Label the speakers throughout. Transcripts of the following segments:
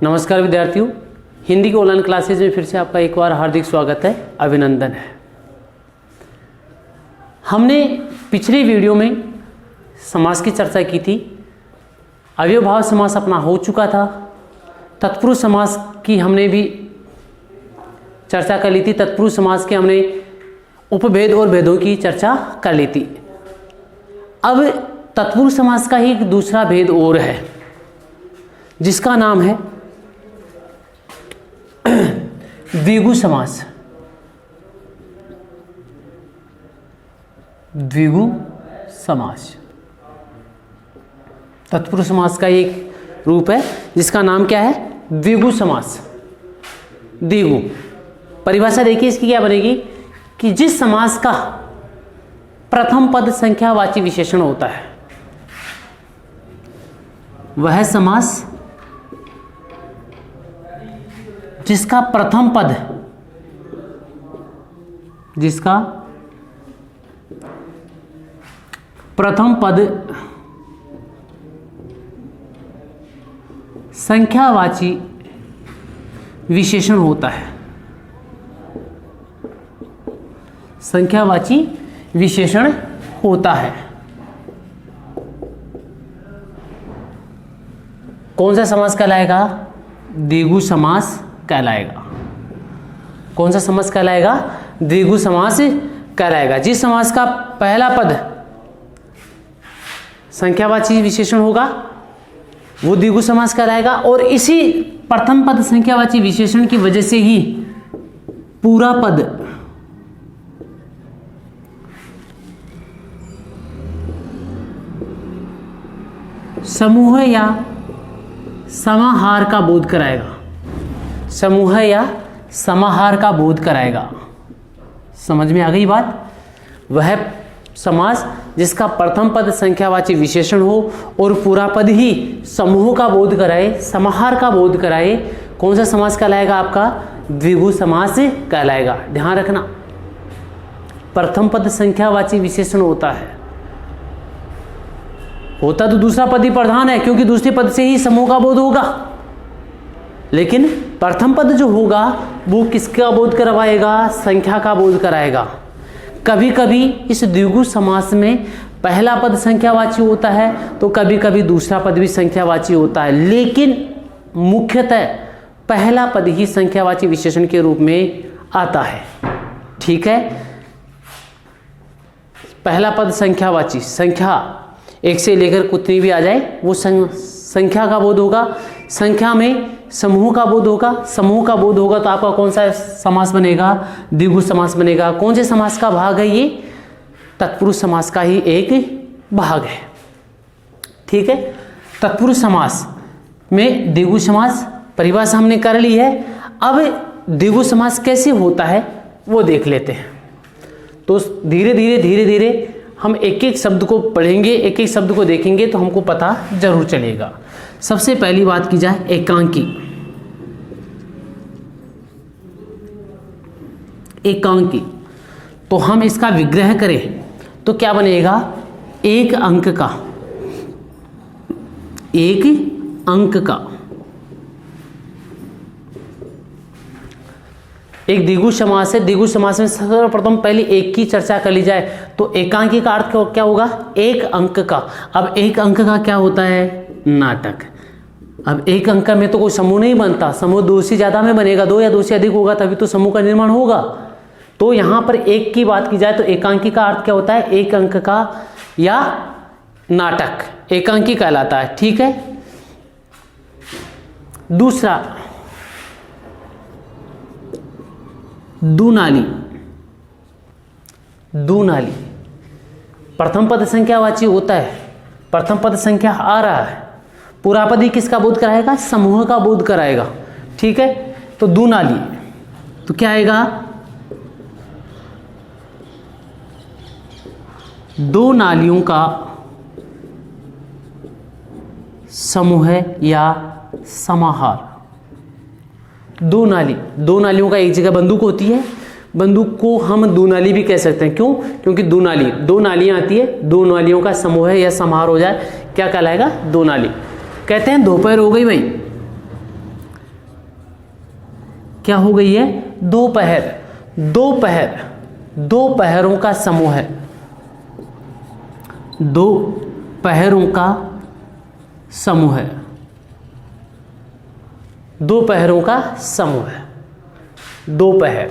Speaker 1: नमस्कार विद्यार्थियों, हिंदी के ऑनलाइन क्लासेज में फिर से आपका एक बार हार्दिक स्वागत है, अभिनंदन है। हमने पिछले वीडियो में समास की चर्चा की थी। अव्ययभाव समास अपना हो चुका था। तत्पुरुष समास की हमने भी चर्चा कर ली थी। तत्पुरुष समास के हमने उपभेद और भेदों की चर्चा कर ली थी। अब तत्पुरुष समास का ही एक दूसरा भेद और है जिसका नाम है द्विगु समास। द्विगु समास तत्पुरुष समास का एक रूप है जिसका नाम क्या है? द्विगु समास। द्विगु परिभाषा देखिए इसकी क्या बनेगी कि जिस समास का प्रथम पद संख्यावाची विशेषण होता है वह समास जिसका प्रथम पद संख्यावाची विशेषण होता है। संख्यावाची विशेषण होता है। कौन सा समास कहलाएगा? द्विगु समास कहलाएगा। कौन सा समास कहलाएगा? द्विगु समास कहलाएगा। जिस समास का पहला पद संख्यावाची विशेषण होगा वो द्विगु समास कहलाएगा, और इसी प्रथम पद संख्यावाची विशेषण की वजह से ही पूरा पद समूह या समाहार का बोध कराएगा। समूह या समाहार का बोध कराएगा। समझ में आ गई बात? वह समास जिसका प्रथम पद संख्यावाची विशेषण हो और पूरा पद ही समूह का बोध कराए, समाहार का बोध कराए, कौन सा समास कहलाएगा? आपका द्विगु समास कहलाएगा। ध्यान रखना, प्रथम पद संख्यावाची विशेषण होता है। होता तो दूसरा पद ही प्रधान है क्योंकि दूसरे पद से ही समूह का बोध होगा, लेकिन प्रथम पद जो होगा वो किसका बोध करवाएगा? संख्या का बोध कराएगा। कभी कभी इस द्विगु समास में पहला पद संख्यावाची होता है तो कभी कभी दूसरा पद भी संख्यावाची होता है, लेकिन मुख्यतः पहला पद ही संख्यावाची विशेषण के रूप में आता है। ठीक है, पहला पद संख्यावाची, संख्या एक से लेकर कितनी भी आ जाए वो संख्या का बोध होगा। संख्या में समूह का बोध होगा। समूह का बोध होगा तो आपका कौन सा समास बनेगा? द्विगु समास बनेगा। कौन से समास का भाग है ये? तत्पुरुष समास का ही एक भाग है। ठीक है, तत्पुरुष समास में द्विगु समास परिभाषा हमने कर ली है। अब द्विगु समास कैसे होता है वो देख लेते हैं। तो धीरे धीरे हम एक एक शब्द को पढ़ेंगे, एक एक शब्द को देखेंगे तो हमको पता जरूर चलेगा। सबसे पहली बात की जाए एकांकी। एकांकी तो हम इसका विग्रह करें तो क्या बनेगा? एक अंक का, एक अंक का एक द्विगु समास है। द्विगु समास में सर्वप्रथम पहले एक की चर्चा कर ली जाए तो एकांकी का अर्थ क्या होगा? एक अंक का। अब एक अंक का क्या होता है? नाटक। अब एक अंक में तो कोई समूह नहीं बनता, समूह दो से ज्यादा में बनेगा, दो या दो से अधिक होगा तभी तो समूह का निर्माण होगा। तो यहां पर एक की बात की जाए तो एकांकी का अर्थ क्या होता है? एक अंक का या नाटक एकांकी कहलाता है। ठीक है, दूसरा दुनाली। दुनाली प्रथम पद संख्यावाची होता है। प्रथम पद संख्या आ रहा है, पूरा पद ही किसका बोध कराएगा? समूह का बोध कराएगा। ठीक है, तो दुनाली तो क्या आएगा? दो नालियों का समूह या समाहार। दो नाली, दो नालियों का एक जगह बंदूक होती है। बंदूक को हम दो नाली भी कह सकते हैं। क्यों? क्योंकि दो नाली, दो नालियां आती है, दो नालियों का समूह या समाहार हो जाए क्या कहलाएगा? दो नाली। कहते हैं दोपहर हो गई भाई, क्या हो गई है? दोपहर। दोपहर, दो पहरों का समूह है। दो पहरों का समूह है। दो पहरों का समूह है। दोपहर,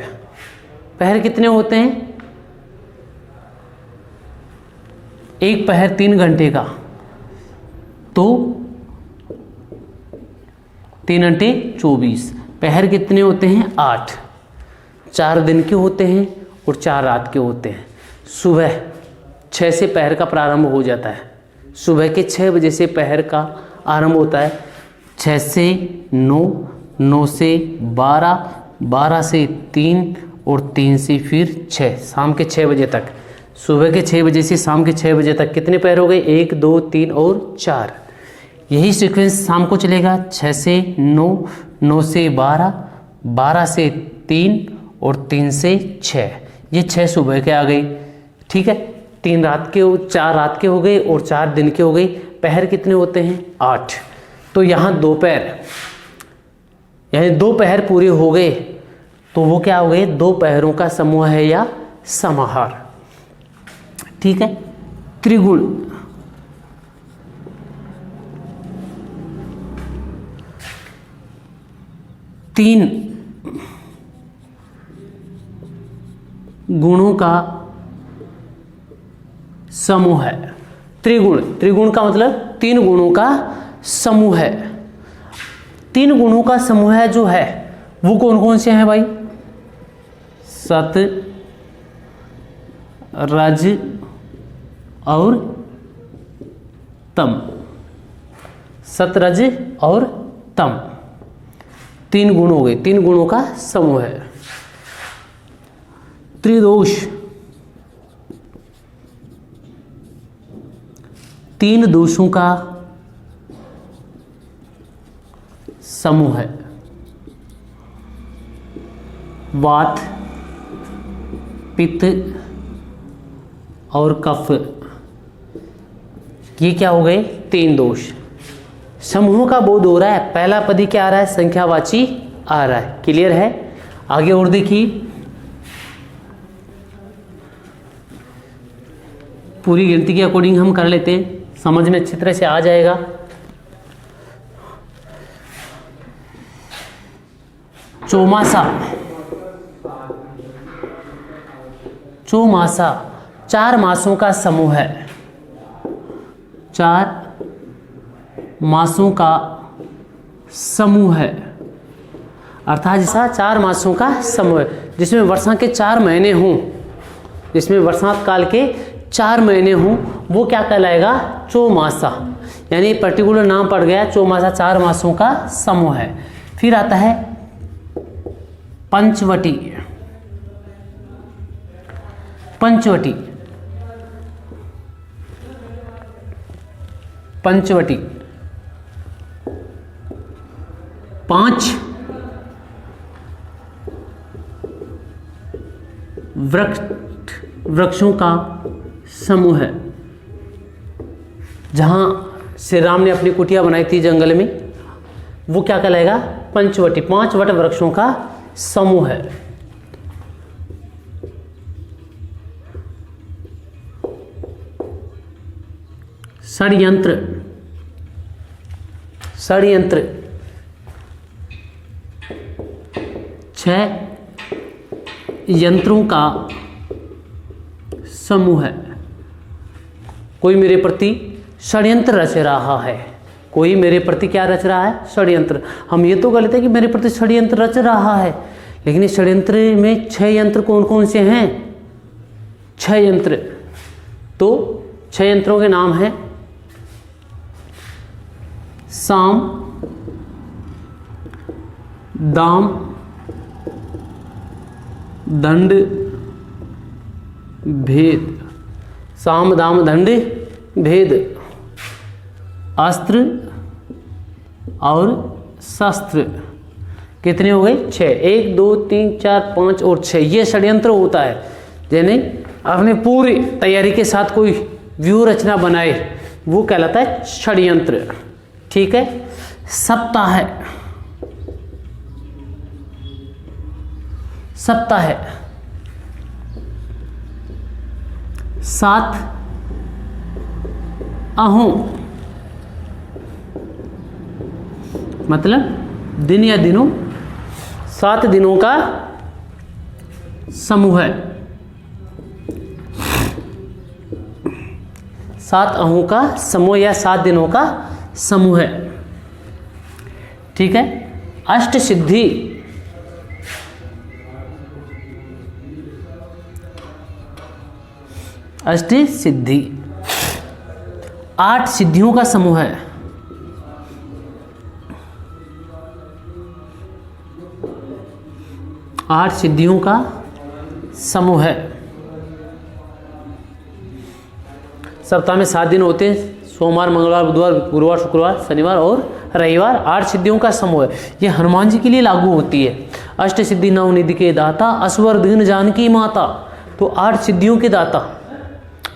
Speaker 1: पहर कितने होते हैं? एक पहर 3 घंटे का, तो 3 घंटे 24। पहर कितने होते हैं? 8। 4 दिन के होते हैं और 4 रात के होते हैं। सुबह 6 से पहर का प्रारंभ हो जाता है। सुबह के 6 बजे से पहर का आरंभ होता है। 6 से 9, 9 से 12, 12 से 3 और 3 से फिर 6, शाम के 6 बजे तक। सुबह के 6 बजे से शाम के 6 बजे तक कितने पहर हो गए? 1, 2, 3 और 4। यही सीक्वेंस शाम को चलेगा। 6 से 9, 9 से 12, 12 से 3 और 3 से 6। ये 6 सुबह के आ गई, ठीक है। 3 रात के, 4 रात के हो गए और 4 दिन के हो गए। पहर कितने होते हैं? 8। तो यहाँ दोपहर, यानी 2 पहर पूरे हो गए, तो वो क्या हो गए? 2 पहरों का समूह है या समाहार, ठीक है। त्रिगुण, तीन गुणों का समूह है। त्रिगुण, त्रिगुण का मतलब 3 गुणों का समूह है। 3 गुणों का समूह है जो है वो कौन कौन से हैं भाई? सत, रज और तम। सत, रज और तम, 3 गुण हो गए। 3 गुणों का समूह है। त्रिदोष, 3 दोषों का समूह है। वात, पित्त और कफ, ये क्या हो गए? 3 दोष। समूह का बोध हो रहा है। पहला पद ही क्या आ रहा है? संख्यावाची आ रहा है। क्लियर है? आगे और देखिए, पूरी गिनती के अकॉर्डिंग हम कर लेते हैं, समझ में अच्छी तरह से आ जाएगा। चौमासा, चौमासा 4 मासों का समूह है। 4 मासों का समूह है, अर्थात जैसा 4 मासों का समूह है, जिसमें वर्षा के 4 महीने हों, जिसमें वर्षात काल के 4 महीने हों, वो क्या कहलाएगा? चौमासा। यानी पर्टिकुलर नाम पड़ गया। चौमासा 4 मासों का समूह है। फिर आता है पंचवटी। पंचवटी, पंचवटी 5 वृक्षों का समूह है। जहां श्री राम ने अपनी कुटिया बनाई थी जंगल में, वो क्या कहलाएगा? पंचवटी। 5 वट वृक्षों का समूह है। षड्यंत्र, षड्यंत्र 6 यंत्रों का समूह है। कोई मेरे प्रति षड्यंत्र रच रहा है। कोई मेरे प्रति क्या रच रहा है? षड्यंत्र। हम ये तो गलत है कि मेरे प्रति षड्यंत्र रच रहा है, लेकिन इस षड्यंत्र में 6 यंत्र कौन कौन से हैं? 6 यंत्र। तो 6 यंत्रों के नाम हैं साम, दाम, दंड, भेद। साम, दाम, दंड, भेद। अस्त्र और शस्त्र कितने हो गए? 6। 1, 2, 3, 4, 5 और 6, ये षड्यंत्र होता है। यानी आपने पूरी तैयारी के साथ कोई व्यूह रचना बनाए, वो कहलाता है षड्यंत्र, ठीक है। सप्ताह है, सप्ताह है, 7 अहों मतलब दिन या दिनों, 7 दिनों का समूह है, 7 अहों का समूह या 7 दिनों का समूह है। ठीक है। अष्ट सिद्धि, अष्ट सिद्धि 8 सिद्धियों का समूह है। 8 सिद्धियों का समूह है। सप्ताह में 7 दिन होते हैं, सोमवार, मंगलवार, बुधवार, गुरुवार, शुक्रवार, शनिवार और रविवार। 8 सिद्धियों का समूह है। ये हनुमान जी के लिए लागू होती है। अष्ट सिद्धि नवनिधि के दाता, असवर दीन जानकी माता। तो 8 सिद्धियों के दाता,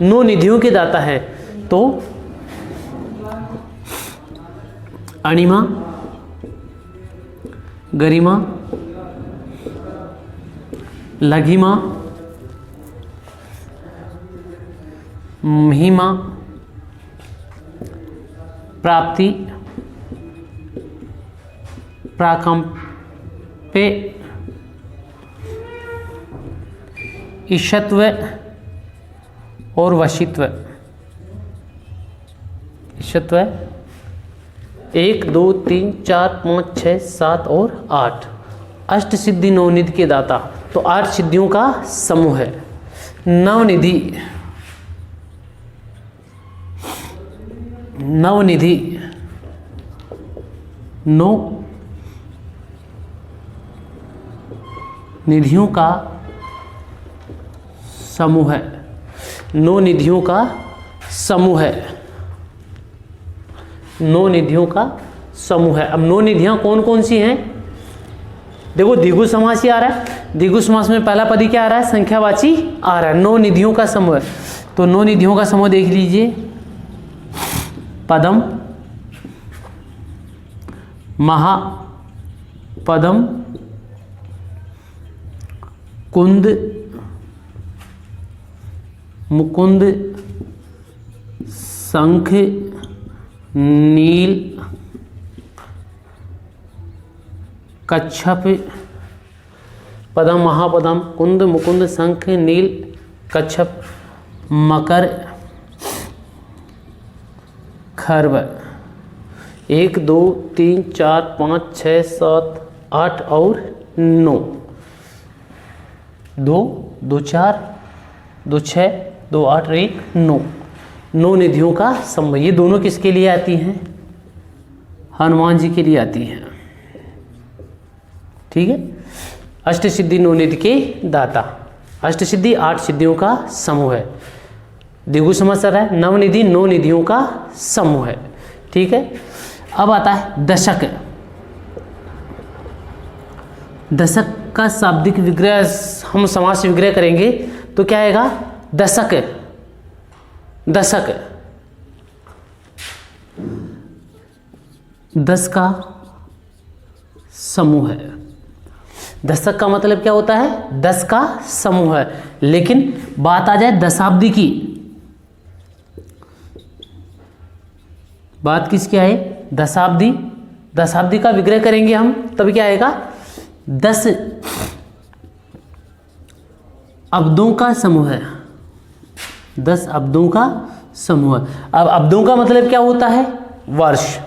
Speaker 1: 9 निधियों के दाता है। तो अणिमा, गरिमा, लघिमा, महिमा, प्राप्ति, प्राकंपे, ईशत्व और वशित्व। ईशत्व 1 2 3 4 5 6 7 और 8 अष्ट सिद्धि नवनिधि के दाता। तो 8 सिद्धियों का समूह है। नवनिधि, नवनिधि 9 निधियों का समूह है। 9 निधियों का समूह है। 9 निधियों का समूह है। अब 9 निधियां कौन कौन सी हैं? देखो, द्विगु समास ही आ रहा है। द्विगु समास में पहला पद ही क्या आ रहा है? संख्यावाची आ रहा है। 9 निधियों का समूह है। तो 9 निधियों का समूह देख लीजिए। पदम, महापदम, कुंद, मुकुंद, शंख, नील, कच्छप। पदम, महापदम, कुंद, मुकुंद, शंख, नील, कच्छप, मकर, खर्व। 1 2 3 4 5 6 7 8 और 9। 2 2 4 2 6 2 8 और 1 9। 9 निधियों का समूह। ये दोनों किसके लिए आती हैं? हनुमान जी के लिए आती हैं। ठीक है। अष्ट सिद्धि 9 निधि के दाता। अष्ट सिद्धि 8 सिद्धियों का समूह है। द्विगु समास है। नवनिधि 9 निधियों का समूह है। ठीक है। अब आता है दशक। दशक का शाब्दिक विग्रह हम समास से विग्रह करेंगे तो क्या आएगा? दशक। दशक 10 का समूह है। दशक का मतलब क्या होता है? 10 का समूह है। लेकिन बात आ जाए दशाब्दी की, बात किसकी आए? दशाब्दी। दशाब्दी का विग्रह करेंगे हम तब क्या आएगा? 10 अब्दों का समूह है। 10 अब्दों का समूह है। अब अब्दों का मतलब क्या होता है? वर्ष।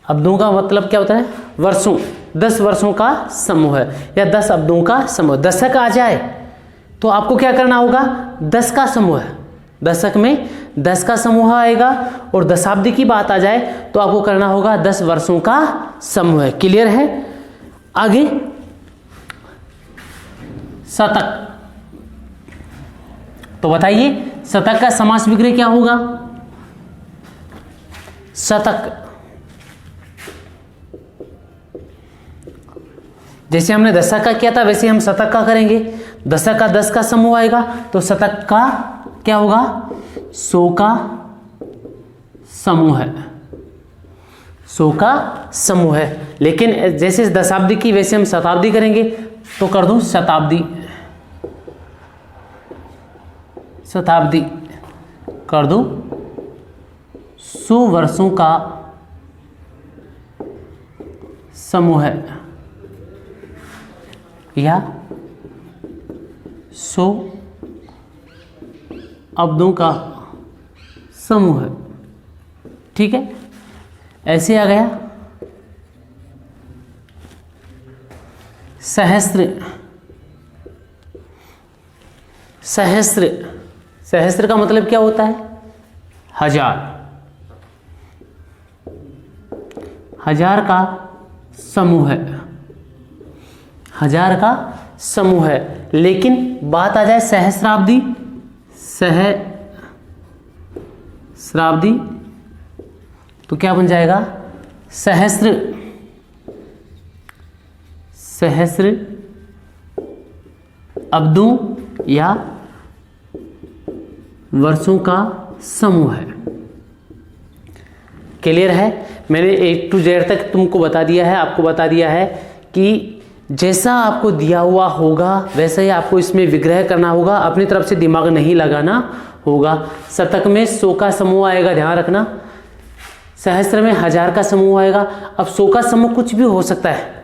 Speaker 1: अब्दों का मतलब क्या होता है? वर्षों। 10 वर्षों का समूह है या 10 अब्दों का समूह। दशक आ जाए तो आपको क्या करना होगा? 10 का समूह है। दशक में 10 का समूह आएगा और दशाब्दी की बात आ जाए तो आपको करना होगा 10 वर्षों का समूह है। क्लियर है? आगे शतक। तो बताइए शतक का समास विग्रह क्या होगा? शतक जैसे हमने दशक का किया था वैसे हम शतक का करेंगे। दशक का 10 का समूह आएगा तो शतक का क्या होगा? 100 का समूह है। सौ का समूह है। लेकिन जैसे दशाब्दी की वैसे हम शताब्दी करेंगे, तो कर दूं शताब्दी, शताब्दी कर दूं 100 वर्षों का समूह है, या 100 अब्दों का समूह है। ठीक है, ऐसे आ गया। सहस्त्र, सहस्त्र, सहस्त्र का मतलब क्या होता है? हजार, हजार का समूह है, हजार का समूह है। लेकिन बात आ जाए सहस्राब्दी, सहस्राब्दी तो क्या बन जाएगा? सहस्त्र, सहस्त्र अब्दों या वर्षों का समूह है। क्लियर है? मैंने A to Z तक तुमको बता दिया है, आपको बता दिया है कि जैसा आपको दिया हुआ होगा वैसा ही आपको इसमें विग्रह करना होगा, अपनी तरफ से दिमाग नहीं लगाना होगा। शतक में 100 का समूह आएगा, ध्यान रखना। सहस्त्र में 1000 का समूह आएगा। अब 100 का समूह कुछ भी हो सकता है,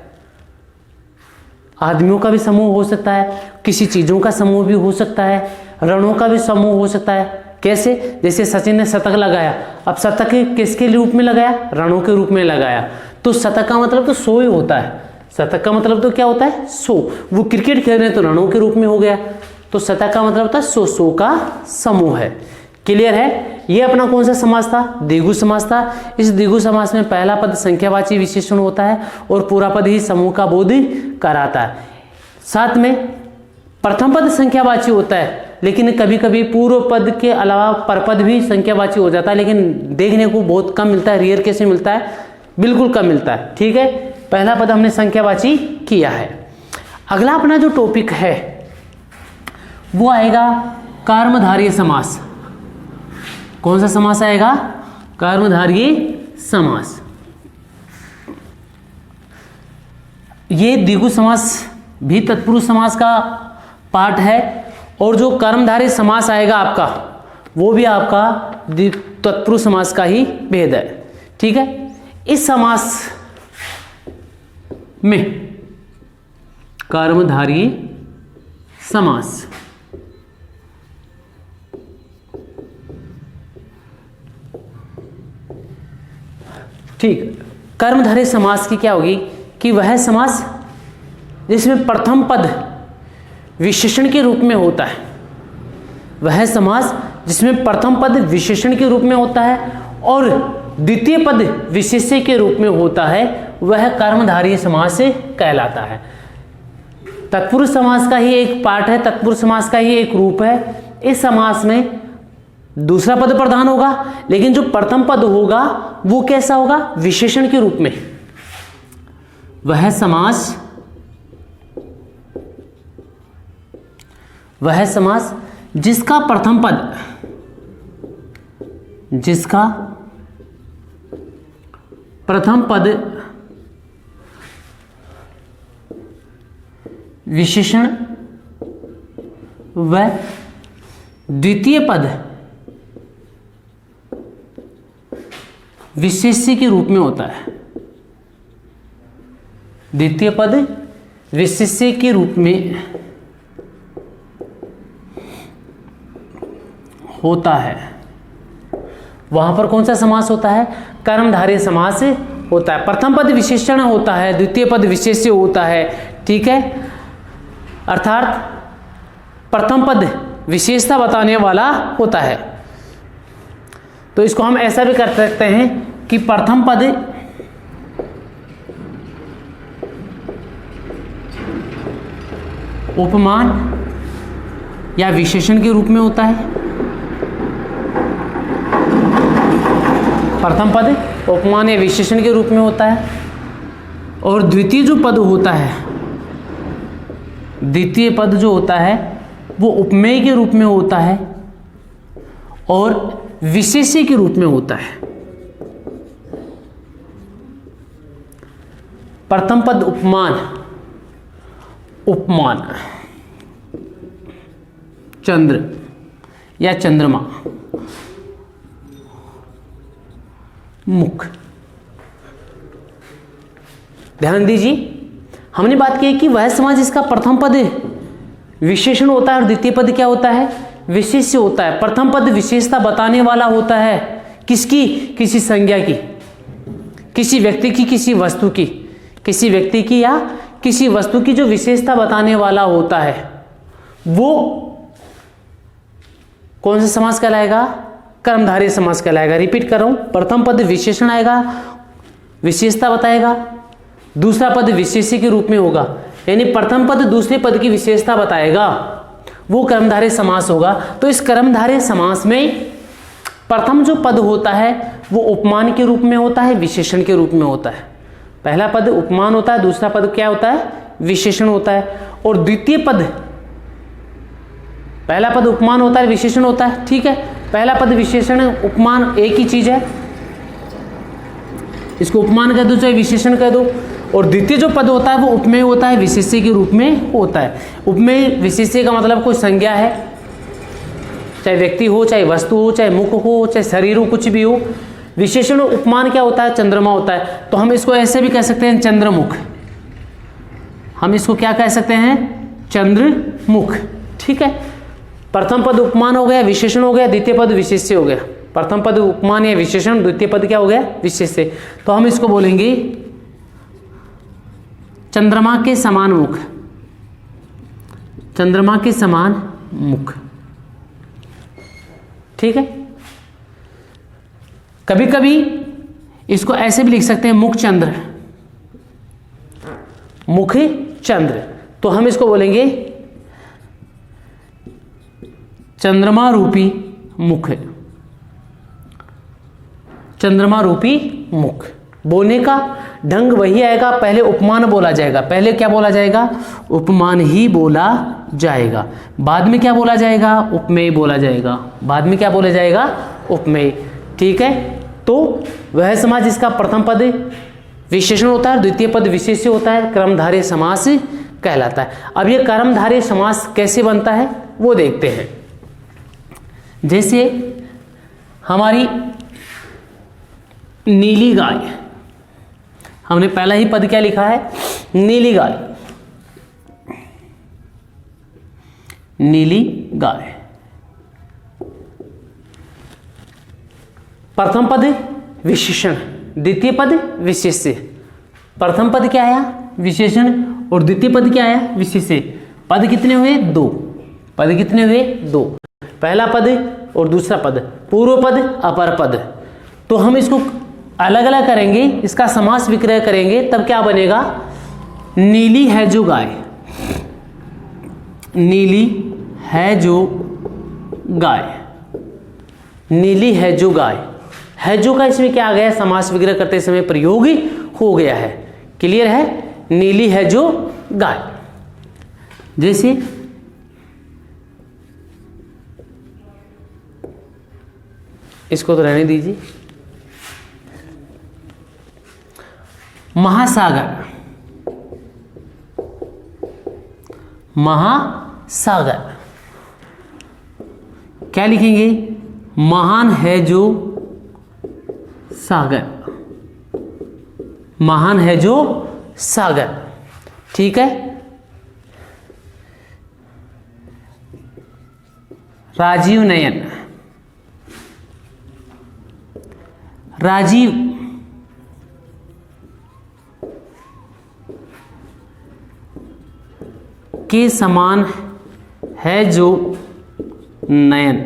Speaker 1: आदमियों का भी समूह हो सकता है, किसी चीज़ों का समूह भी हो सकता है, रणों का भी समूह हो सकता है। कैसे? जैसे सचिन ने शतक लगाया, अब शतक किसके रूप में लगाया? रणों के रूप में लगाया। तो शतक का मतलब तो 100 ही होता है, शतक का मतलब तो क्या होता है? 100। वो क्रिकेट खेल रहे हैं तो रणों के रूप में हो गया, तो शतक का मतलब होता है 100, 100 का समूह है। क्लियर है? ये अपना कौन सा समास था? द्विगु समास था। इस द्विगु समास में पहला पद संख्यावाची विशेषण होता है और पूरा पद ही समूह का बोध कराता है। साथ में प्रथम पद संख्यावाची होता है, लेकिन कभी कभी पूर्व पद के अलावा परपद भी संख्यावाची हो जाता है, लेकिन देखने को बहुत कम मिलता है। रेयर कैसे मिलता है? बिल्कुल कम मिलता है। ठीक है, पहला पद हमने संख्यावाची किया है। अगला अपना जो टॉपिक है वो आएगा कर्मधारय समास। कौन सा समास आएगा? कर्मधारय समास। ये द्विगु समास भी तत्पुरुष समास का पार्ट है, और जो कर्मधारय समास आएगा आपका वो भी आपका तत्पुरुष समास का ही भेद है। ठीक है, इस समास में कर्मधारय समास ठीक, कर्मधारय समास की क्या होगी कि वह समास जिसमें प्रथम पद विशेषण के रूप में होता है, वह समास जिसमें प्रथम पद विशेषण के रूप में होता है और द्वितीय पद विशेष्य के रूप में होता है, वह कर्मधारय समास कहलाता है। तत्पुरुष समास का ही एक पार्ट है, तत्पुरुष समास का ही एक रूप है। इस समास में दूसरा पद प्रधान होगा, लेकिन जो प्रथम पद होगा वो कैसा होगा? विशेषण के रूप में। वह समास जिसका प्रथम पद विशेषण व द्वितीय पद विशेष्य के रूप में होता है। द्वितीय पद विशेष्य के रूप में होता है, वहां पर कौन सा समास होता है? कर्मधारय समास होता है। प्रथम पद विशेषण होता है, द्वितीय पद विशेष्य होता है। ठीक है, अर्थात प्रथम पद विशेषता बताने वाला होता है। तो इसको हम ऐसा भी कर सकते हैं कि प्रथम पद उपमान या विशेषण के रूप में होता है। प्रथम पद उपमान या विशेषण के रूप में होता है, और द्वितीय जो पद होता है, द्वितीय पद जो होता है वो उपमेय के रूप में होता है और विशेष्य के रूप में होता है। प्रथम पद उपमान, उपमान, चंद्र या चंद्रमा, मुख। ध्यान दीजिए, हमने बात की कि वह समाज जिसका प्रथम पद विशेषण होता है और द्वितीय पद क्या होता है, विशेष्य होता है। प्रथम पद विशेषता बताने वाला होता है, किसकी, किसी संज्ञा की, किसी व्यक्ति की, किसी वस्तु की, किसी व्यक्ति की या किसी वस्तु की जो विशेषता बताने वाला होता है, वो कौन सा समास कहलाएगा, कर्मधारय समास कहलाएगा। रिपीट कर रहा हूं, प्रथम पद विशेषण आएगा, विशेषता बताएगा, दूसरा पद विशेष्य के रूप में होगा, यानी प्रथम पद दूसरे पद की विशेषता बताएगा, वो कर्मधारय समास होगा। तो इस कर्मधारय समास में प्रथम जो पद होता है वो उपमान के रूप में होता है, विशेषण के रूप में होता है। पहला पद उपमान होता है, दूसरा पद क्या होता है, विशेषण होता है। और द्वितीय पद, पहला पद उपमान होता है, विशेषण होता है, ठीक है। पहला पद विशेषण, उपमान एक ही चीज है, इसको उपमान कह दो चाहे विशेषण कह दो। और द्वितीय जो पद होता है वो उपमेय होता है, विशेष्य के रूप में होता है। उपमेय विशेष्य का मतलब कोई संज्ञा है, चाहे व्यक्ति हो, चाहे वस्तु हो, चाहे मुख हो, चाहे शरीर हो, कुछ भी हो। विशेषण उपमान क्या होता है, चंद्रमा होता है। तो हम इसको ऐसे भी कह सकते हैं चंद्रमुख, हम इसको क्या कह सकते हैं, चंद्रमुख, ठीक है। प्रथम पद उपमान हो गया, विशेषण हो गया, द्वितीय पद विशेष्य हो गया। प्रथम पद उपमान या विशेषण, द्वितीय पद क्या हो गया, विशेष्य। तो हम इसको बोलेंगे चंद्रमा के समान मुख, चंद्रमा के समान मुख, ठीक है। कभी कभी इसको ऐसे भी लिख सकते हैं, मुख चंद्र, मुख चंद्र। तो हम इसको बोलेंगे चंद्रमा रूपी मुख, चंद्रमा रूपी मुख। बोलने का ढंग वही आएगा, पहले उपमान बोला जाएगा, पहले क्या बोला जाएगा, उपमान ही बोला जाएगा, बाद में क्या बोला जाएगा, उपमेय बोला जाएगा, बाद में क्या बोला जाएगा, उपमेय, ठीक है। तो वह समास जिसका प्रथम पद विशेषण होता है, द्वितीय पद विशेष्य होता है, कर्मधारय समास कहलाता है। अब ये कर्मधारय समास कैसे बनता है वो देखते हैं। जैसे हमारी नीली गाय, हमने पहला ही पद क्या लिखा है, नीली गाय, नीली गाय। प्रथम पद विशेषण, द्वितीय पद विशेष्य। प्रथम पद क्या आया, विशेषण, और द्वितीय पद क्या आया, विशेष्य। पद कितने हुए, दो, पद कितने हुए, दो। पहला पद और दूसरा पद, पूर्व पद अपर पद। तो हम इसको अलग अलग करेंगे, इसका समास विक्रय करेंगे, तब क्या बनेगा, नीली है जो गाय, नीली है जो गाय, नीली है जो गाय। है जो का इसमें क्या आ गया, समास विग्रह करते समय प्रयोग हो गया है, क्लियर है। नीली है जो गाय, जैसे इसको तो रहने दीजिए। महासागर, महासागर क्या लिखेंगे, महान है जो सागर, महान है जो सागर, ठीक है। राजीव नयन, राजीव के समान है जो नयन,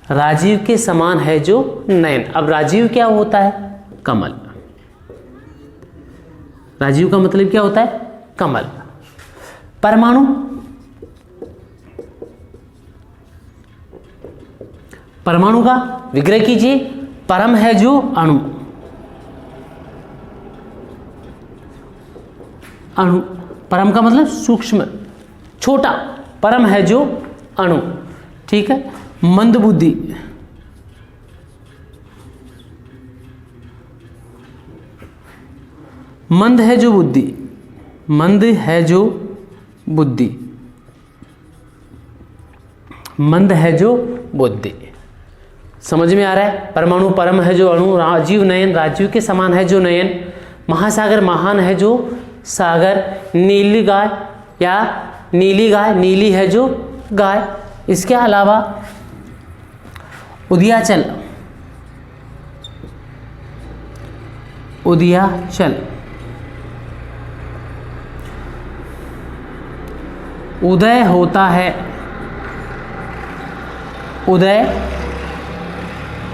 Speaker 1: राजीव के समान है जो नयन। अब राजीव क्या होता है, कमल, राजीव का मतलब क्या होता है, कमल। परमाणु, परमाणु का विग्रह कीजिए, परम है जो अणु, अणु, परम का मतलब सूक्ष्म, छोटा, परम है जो अणु, ठीक है। मंदबुद्धि, मंद है जो बुद्धि, मंद है जो बुद्धि, मंद है जो बुद्धि। समझ में आ रहा है? परमाणु परम है जो अणु, राजीव नयन राजीव के समान है जो नयन, महासागर महान है जो सागर, नीली गाय या नीली गाय नीली है जो गाय। इसके अलावा उदयाचल, उदयाचल, उदय होता है, उदय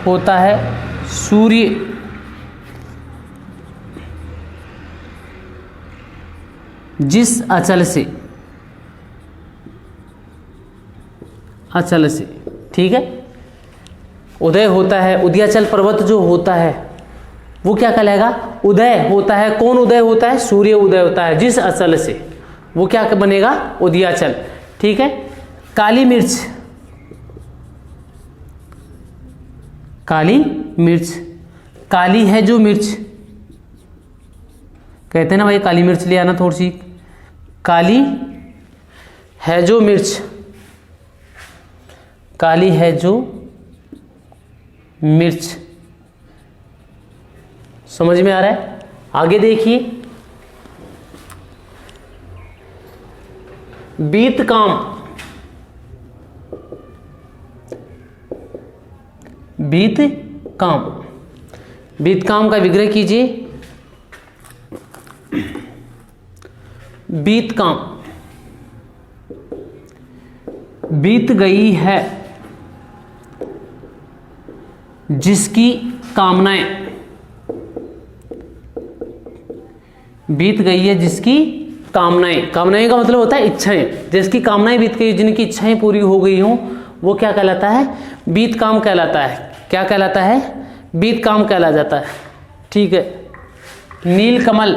Speaker 1: होता है सूर्य जिस अचल से, अचल से, ठीक है। उदय होता है, उदयाचल पर्वत जो होता है वो क्या कहलाएगा? उदय होता है। कौन उदय होता है? सूर्य उदय होता है जिस अचल से, वो क्या बनेगा? उदयाचल, ठीक है। काली मिर्च, काली मिर्च, काली है जो मिर्च, कहते हैं ना भाई काली मिर्च ले आना थोड़ी सी, काली है जो मिर्च, काली है जो मिर्च। समझ में आ रहा है? आगे देखिए, बीत काम, बीत काम, बीत काम का विग्रह कीजिए। बीत काम, बीत गई है जिसकी कामनाएं, बीत गई है जिसकी कामनाएं, कामनाएं का मतलब होता है इच्छाएं, जिसकी कामनाएं बीत गई, जिनकी इच्छाएं पूरी हो गई हों, वो क्या कहलाता है? बीत काम कहलाता है। क्या कहलाता है? बीत काम कहला जाता है, ठीक है। नीलकमल,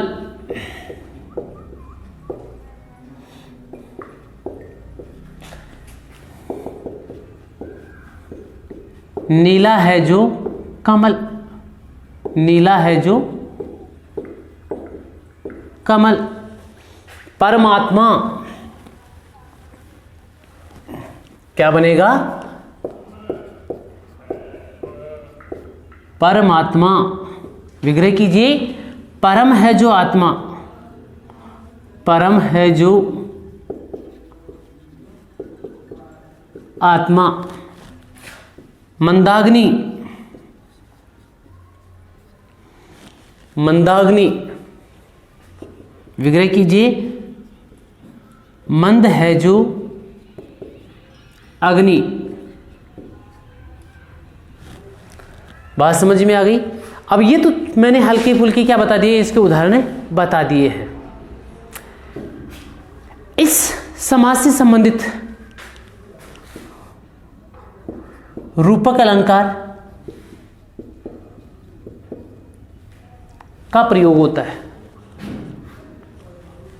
Speaker 1: नीला है जो कमल, नीला है जो कमल। परमात्मा क्या बनेगा? परमात्मा, विग्रह कीजिए। परम है जो आत्मा, परम है जो आत्मा। मंदाग्नि, मंदाग्नि, विग्रह कीजिए। मंद है जो अग्नि। बात समझ में आ गई? अब ये तो मैंने हल्की फुल्की क्या बता दिए, इसके उदाहरण बता दिए हैं। इस समाज से संबंधित रूपक अलंकार का प्रयोग होता है।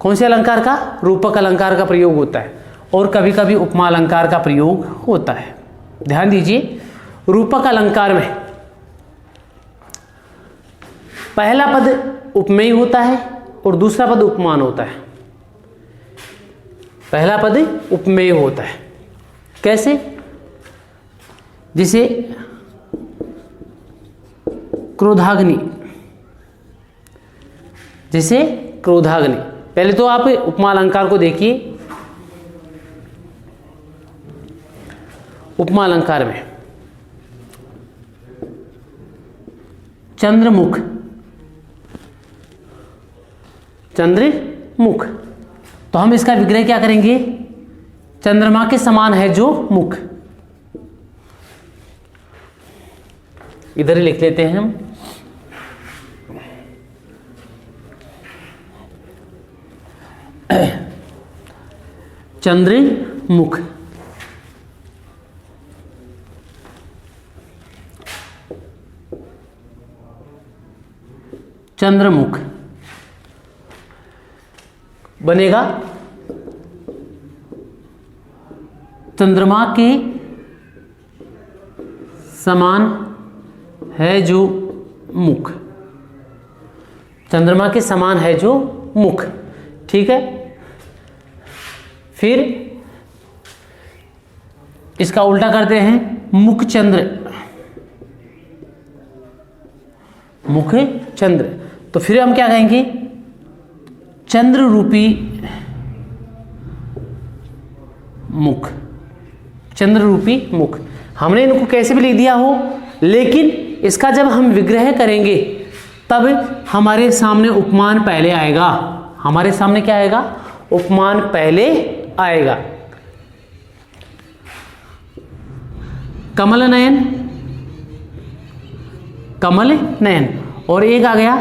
Speaker 1: कौन से अलंकार का? रूपक अलंकार का प्रयोग होता है, और कभी कभी उपमा अलंकार का प्रयोग होता है। ध्यान दीजिए, रूपक अलंकार में पहला पद उपमेय होता है और दूसरा पद उपमान होता है। पहला पद उपमेय होता है। कैसे? जिसे क्रोधाग्नि, जैसे क्रोधाग्नि। पहले तो आप उपमा अलंकार को देखिए। उपमा अलंकार में चंद्रमुख, चंद्रमुख, तो हम इसका विग्रह क्या करेंगे? चंद्रमा के समान है जो मुख। इधर ही लिख लेते हैं हम। चंद्रमुख, चंद्रमुख बनेगा चंद्रमा के समान है जो मुख। चंद्रमा के समान है जो मुख, ठीक है। फिर इसका उल्टा करते हैं, मुख चंद्र, मुख चंद्र। तो फिर हम क्या कहेंगे, चंद्र रूपी मुख, चंद्र रूपी मुख। हमने इनको कैसे भी लिख दिया हो, लेकिन इसका जब हम विग्रह करेंगे तब हमारे सामने उपमान पहले आएगा। हमारे सामने क्या आएगा, उपमान पहले आएगा। कमल नयन, कमल नयन, और एक आ गया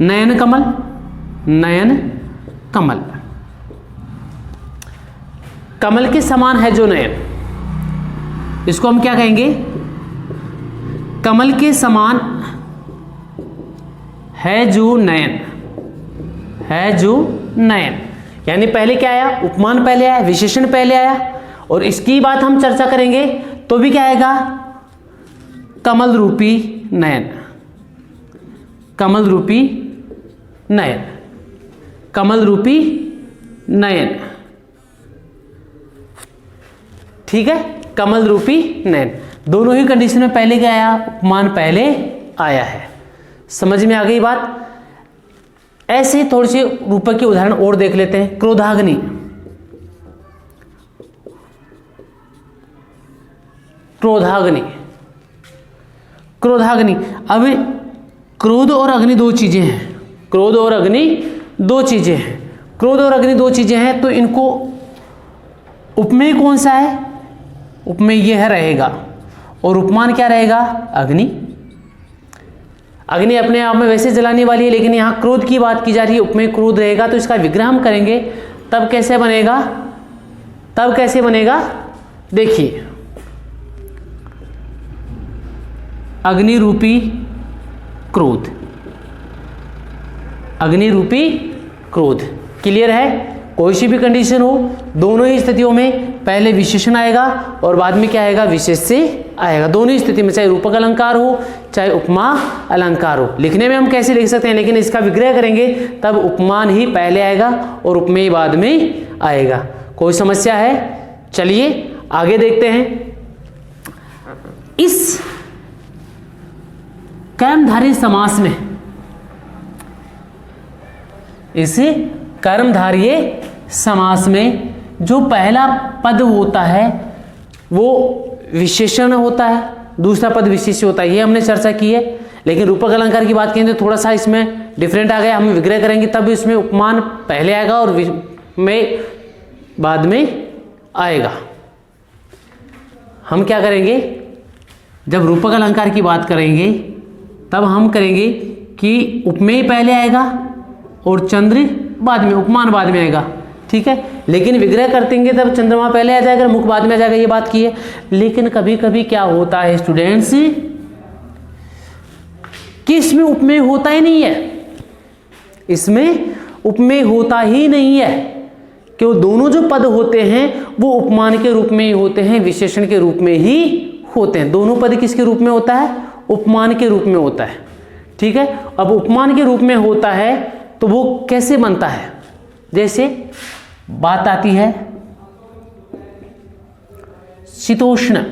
Speaker 1: नयन कमल, नयन कमल। कमल के समान है जो नयन, इसको हम क्या कहेंगे, कमल के समान है जो नयन, है जो नयन। यानी पहले क्या आया, उपमान पहले आया, विशेषण पहले आया, और इसकी बात हम चर्चा करेंगे तो भी क्या आएगा, कमल रूपी नयन, कमल रूपी नयन, कमल रूपी नयन, ठीक है, कमल रूपी नयन। दोनों ही कंडीशन में पहले क्या आया, उपमान पहले आया है। समझ में आ गई बात। ऐसे थोड़े से रूपक के उदाहरण और देख लेते हैं। क्रोधाग्नि, क्रोधाग्नि, क्रोधाग्नि। अब क्रोध और अग्नि दो चीजें हैं, क्रोध और अग्नि दो चीजें हैं, क्रोध और अग्नि दो चीजें हैं, तो इनको उपमेय कौन सा है, उपमेय यह रहेगा, और उपमान क्या रहेगा, अग्नि। अग्नि अपने आप में वैसे जलाने वाली है, लेकिन यहां क्रोध की बात की जा रही है, उपमेय क्रोध रहेगा, तो इसका विग्रह हम करेंगे तब कैसे बनेगा, तब कैसे बनेगा, देखिए, अग्नि रूपी क्रोध, अग्नि रूपी क्रोध। क्लियर है। कोई सी भी कंडीशन हो, दोनों ही स्थितियों में पहले विशेषण आएगा और बाद में क्या आएगा, विशेष से आएगा। दोनों ही स्थिति में, चाहे रूपक अलंकार हो चाहे उपमा अलंकार हो। लिखने में हम कैसे लिख सकते हैं, लेकिन इसका विग्रह करेंगे तब उपमान ही पहले आएगा और उपमेय बाद में आएगा। कोई समस्या है? चलिए आगे देखते हैं। इस कर्मधारय समास में, इस कर्मधारय समास में जो पहला पद होता है वो विशेषण होता है, दूसरा पद विशेष्य होता है, ये हमने चर्चा की है। लेकिन रूपक अलंकार की बात करें तो थोड़ा सा इसमें डिफरेंट आ गया। हम विग्रह करेंगे तब इसमें उपमान पहले आएगा और में बाद में आएगा। हम क्या करेंगे, जब रूपक अलंकार की बात करेंगे तब हम करेंगे कि उपमेय पहले आएगा और चंद्र बाद में, उपमान बाद में आएगा, ठीक है। लेकिन विग्रह करतेंगे तब चंद्रमा पहले आ जाएगा, मुख बाद में आ जाएगा, ये बात की है। लेकिन कभी कभी क्या होता है स्टूडेंट्स कि इसमें उपमेय होता ही नहीं है, इसमें उपमेय होता ही नहीं है, क्यों, दोनों जो पद होते हैं वो उपमान के रूप में ही होते हैं, विशेषण के रूप में ही होते हैं। दोनों पद किसके रूप में होता है, उपमान के रूप में होता है, ठीक है। अब उपमान के रूप में होता है तो वो कैसे बनता है, जैसे बात आती है शीतोष्ण।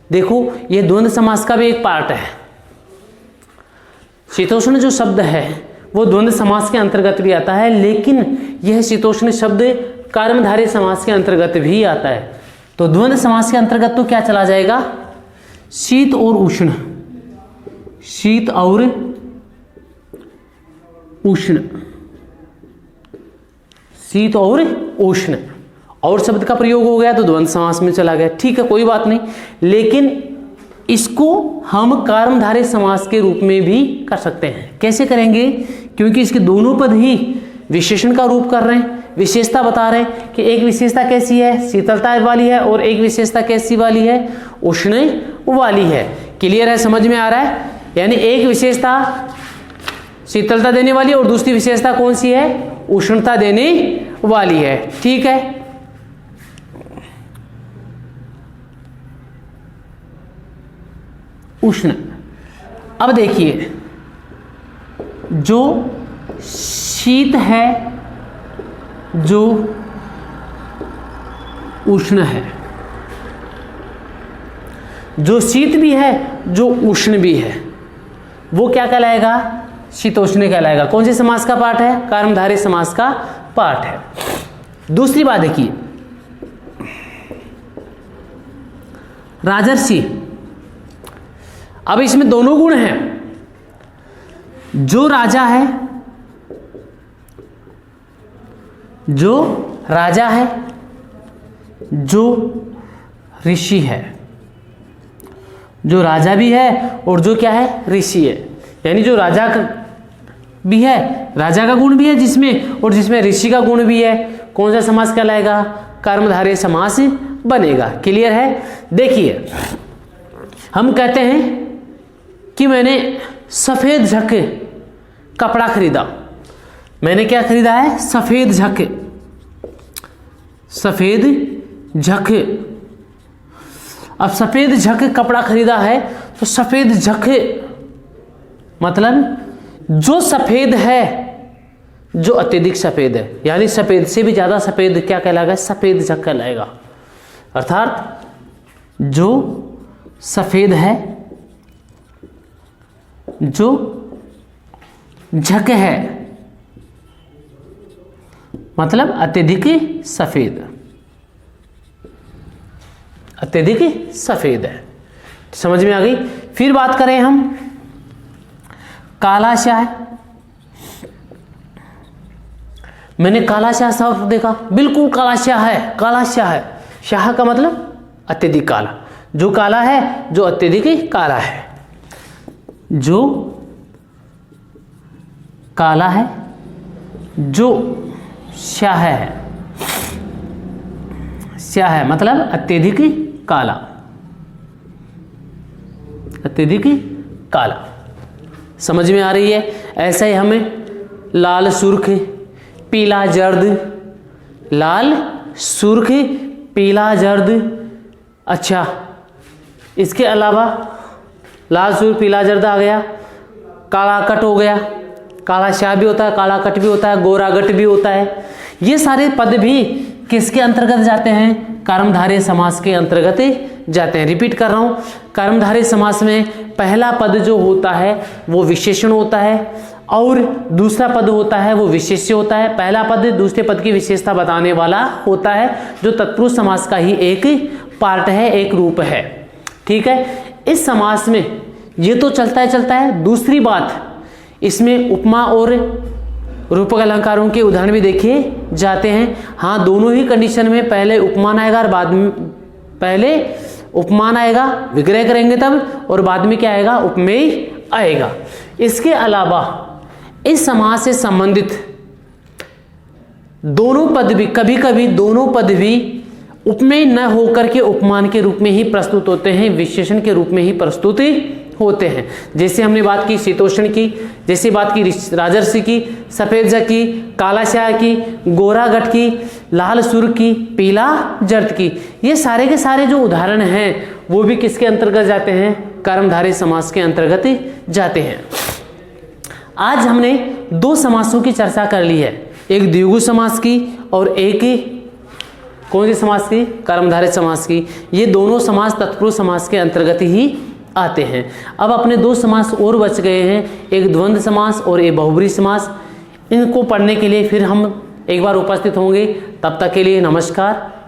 Speaker 1: देखो ये द्वंद्व समास का भी एक पार्ट है। शीतोष्ण जो शब्द है वो द्वंद्व समास के अंतर्गत भी आता है, लेकिन यह शीतोष्ण शब्द कर्मधारय समास के अंतर्गत भी आता है। तो द्वंद्व समास के अंतर्गत तो क्या चला जाएगा, शीत और उष्ण, शीत और उष्ण, शीत और उष्ण, और शब्द का प्रयोग हो गया तो द्वंद्व समास में चला गया, ठीक है, कोई बात नहीं। लेकिन इसको हम कर्मधारय समास के रूप में भी कर सकते हैं। कैसे करेंगे, क्योंकि इसके दोनों पद ही विशेषण का रूप कर रहे हैं, विशेषता बता रहे हैं कि एक विशेषता कैसी है, शीतलता वाली है, और एक विशेषता कैसी वाली है, उष्ण वाली है। क्लियर है, समझ में आ रहा है। यानी एक विशेषता शीतलता देने वाली और दूसरी विशेषता कौन सी है, उष्णता देने वाली है, ठीक है। उष्ण। अब देखिए जो शीत है, जो उष्ण है। जो शीत भी है, जो उष्ण भी है, वो क्या कहलाएगा? शीतोष्ण कहलाएगा। कौन से समास का पार्ट है? कर्मधारय समास का पार्ट है। दूसरी बात देखिए, राजर्षि, अब इसमें दोनों गुण हैं। जो राजा है, जो राजा है, जो ऋषि है, जो राजा भी है और जो क्या है? ऋषि है। यानी जो राजा का भी है, राजा का गुण भी है जिसमें, और जिसमें ऋषि का गुण भी है, कौन सा समास कहलाएगा? कर्मधारय समास बनेगा। क्लियर है? देखिए, हम कहते हैं कि मैंने सफेद झक कपड़ा खरीदा। मैंने क्या खरीदा है? सफेद झक, सफेद झक। अब सफेद झक कपड़ा खरीदा है, तो सफेद झक मतलब जो सफेद है, जो अत्यधिक सफेद है, यानी सफेद से भी ज्यादा सफेद क्या कहलाएगा? सफेद झक कहलाएगा। अर्थात जो सफेद है, जो झक है, मतलब अत्यधिक सफेद, अत्यधिक सफेद है। समझ में आ गई? फिर बात करें हम काला स्याह। मैंने काला स्याह शब्द देखा, बिल्कुल काला स्याह है, काला स्याह है। स्याह का मतलब अत्यधिक काला, जो काला है, जो अत्यधिक काला है, जो काला है, जो स्याह है। स्याह है मतलब अत्यधिक काला, अत्यधिक काला। समझ में आ रही है? ऐसा ही हमें लाल सुर्ख, पीला जर्द, लाल सुर्ख, पीला जर्द। अच्छा, इसके अलावा लाल सुर्ख पीला जर्द आ गया, काला कट हो गया, काला स्याह भी होता है, काला कट भी होता है, गोरा गट भी होता है। ये सारे पद भी किसके अंतर्गत जाते हैं? कर्मधारय समास के अंतर्गत जाते हैं। रिपीट कर रहा हूं, कर्मधारय समास में पहला पद जो होता है वो विशेषण होता है, और दूसरा पद होता है वो विशेष्य होता है। पहला पद दूसरे पद की विशेषता बताने वाला होता है, जो तत्पुरुष समास का ही एक पार्ट है, एक रूप है। ठीक है? इस समास में ये तो चलता है। दूसरी बात, इसमें उपमा और रूपक अलंकारों के उदाहरण भी देखे जाते हैं। हाँ, दोनों ही कंडीशन में पहले उपमान आएगा और बाद में, पहले उपमान आएगा, विग्रह करेंगे तब, और बाद में क्या आएगा? उपमेय आएगा। इसके अलावा इस समास से संबंधित दोनों पद भी, कभी कभी दोनों पद भी उपमेय न होकर के उपमान के रूप में ही प्रस्तुत होते हैं, विशेषण के रूप में ही प्रस्तुत होते हैं। जैसे हमने बात की शीतोष्ण की, जैसे बात की राजर्षि की, सफेद झक की, काला स्याह की, गोरा गट की, लाल सुर्ख की, पीला जर्द की। ये सारे के सारे जो उदाहरण हैं वो भी किसके अंतर्गत जाते हैं? कर्मधारय समास के अंतर्गत जाते हैं। आज हमने दो समासों की चर्चा कर ली है, एक द्विगु समास की और एक कौन सी समास की? कर्मधारय समास की। ये दोनों समास तत्पुरुष समास के अंतर्गत ही आते हैं। अब अपने दो समास और बच गए हैं, एक द्वंद्व समास और एक बहुब्रीहि समास। इनको पढ़ने के लिए फिर हम एक बार उपस्थित होंगे। तब तक के लिए नमस्कार।